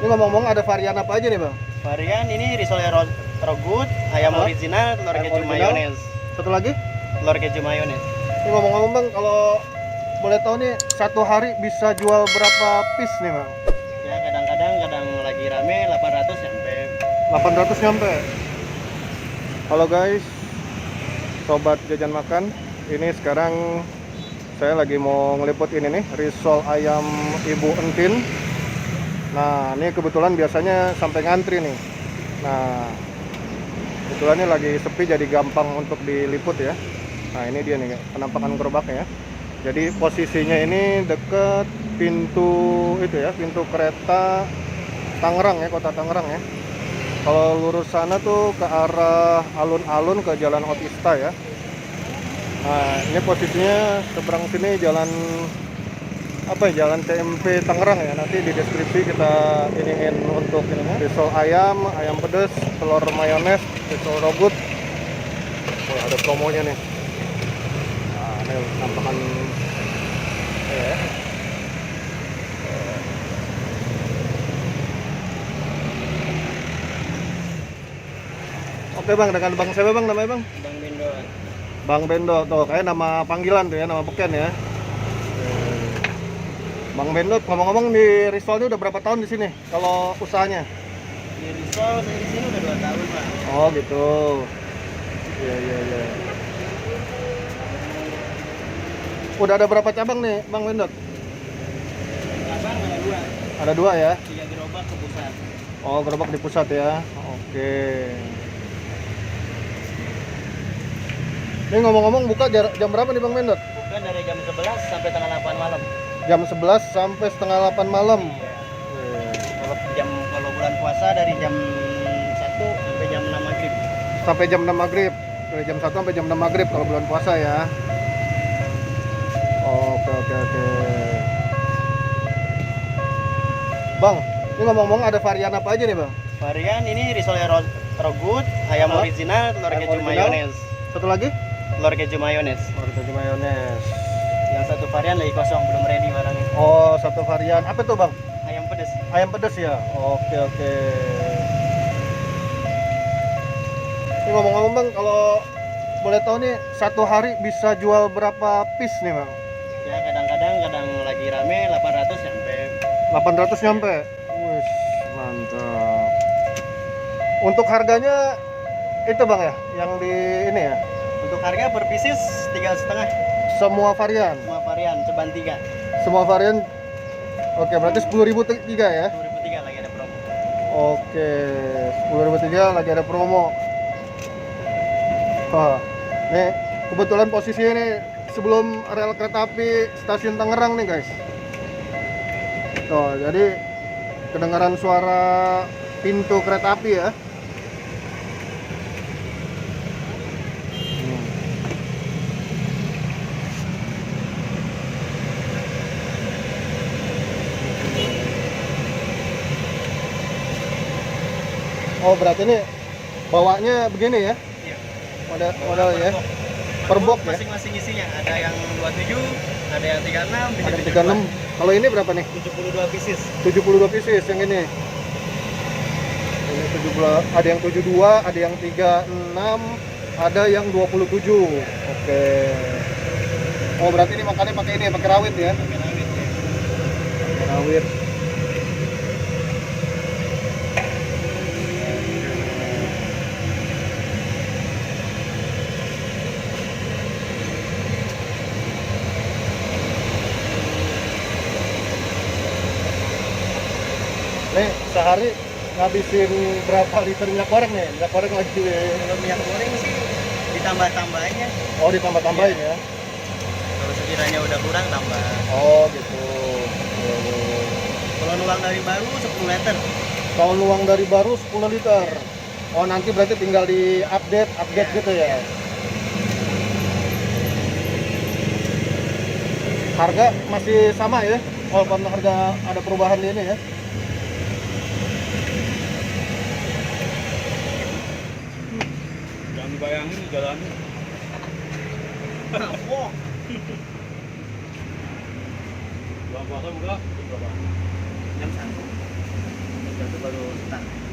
Ini ngomong-ngomong ada varian apa aja nih bang? Varian ini risol rogut, ayam original, telur Ayam keju original. mayones. Satu lagi? Telur keju mayones. Ini ngomong-ngomong bang, kalau boleh tahu nih satu hari bisa jual berapa piece nih bang? Ya kadang lagi rame 800 sampai 800 nyampe. Halo guys, sobat jajan makan. Ini sekarang saya lagi mau ngeliput ini nih, risol ayam Ibu Entin. Nah, ini kebetulan biasanya sampai ngantri nih. Nah, kebetulan ini lagi sepi jadi gampang untuk diliput ya. Nah, ini dia nih penampakan gerobaknya ya. Jadi posisinya ini deket pintu itu ya, pintu kereta Tangerang ya, kota Tangerang ya. Kalau lurus sana tuh ke arah alun-alun ke Jalan Otista ya. Nah, ini posisinya seberang sini jalan apa ya, jalan TMP Tangerang ya. Nanti di deskripsi kita iniin untuk ini risol ayam, ayam pedas, telur mayones, risol rogut. Oh, ada promonya nih. Nah, ini nampakan ya. Oke bang, dengan bang siapa bang namanya bang? Bang Bendo. Bang Bendo, tuh kayak nama panggilan tuh ya, nama beken ya. Bang Bendo, ngomong-ngomong di risol ini udah berapa tahun di sini kalau usahanya? Di risol saya di sini udah 2 tahun, Pak. Oh gitu. Iya. Udah ada berapa cabang nih Bang Bendo? Abang ada 2. Ada 2 ya? 3 gerobak ke pusat. Oh, gerobak di pusat ya. Oke. Ini ngomong-ngomong buka jam berapa nih Bang Bendo? Bukan dari jam 11 sampai tengah 8 malam. Jam 11 sampai setengah 8 malam. Kalau bulan puasa dari jam 1 sampai jam 6 maghrib. Sampai jam 6 maghrib. Dari jam 1 sampai jam 6 maghrib kalau bulan puasa ya. Oke. Bang, ini ngomong-ngomong ada varian apa aja nih bang? Varian ini risol rogut, ayam original, telur Ayam keju original. mayones. Satu lagi? Telur keju mayones. Telur keju mayones. Yang satu varian lagi kosong, belum ready barangnya. Oh, satu varian. Apa tuh bang? Ayam pedas. Ayam pedas ya? Oke. Ini ngomong-ngomong bang, kalau boleh tahu nih satu hari bisa jual berapa piece nih bang? Ya kadang lagi rame 800 sampai 800 nyampe? Wih, mantap. Untuk harganya itu bang ya, yang di ini ya? untuk harga per pieces 3,5. Semua varian? Semua varian ceban 3. Semua varian. Oke, berarti 10.000 tiga ya? 2003 lagi ada promo. Oke, 10.003 lagi ada promo. Wah, nih kebetulan posisinya nih sebelum rel kereta api stasiun Tangerang nih guys. Tuh, jadi kedengaran suara pintu kereta api ya. Oh, berarti ini bawanya begini ya? Iya. Modal ya. Per box ya? Masing-masing isinya. Ada yang 27, ada yang 36, Ada yang 36. Kalau ini berapa nih? 72 pieces. 72 pieces yang ini. Ini 70, ada yang 72, ada yang 36, ada yang 27. Oke. Oh, berarti ini makannya pakai ini, pakai rawit ya? Pakai rawit ya. Pakai rawit. Nih, sehari ngabisin berapa liter minyak goreng nih? Minyak goreng lagi. Kalau minyak goreng sih ditambah-tambahin. Oh, ditambah-tambahin ya? Kalau sekiranya udah kurang tambah. Oh, gitu. Kalau nuang dari baru 10 liter. Kalau nuang dari baru 10 liter. Oh, nanti berarti tinggal di update gitu ya? Harga masih sama ya? Walaupun harga ada perubahan di ini ya? Jangan dibayangin jalannya. Wah. Bulan puasa buka jam berapa? Jam 1. itu baru start.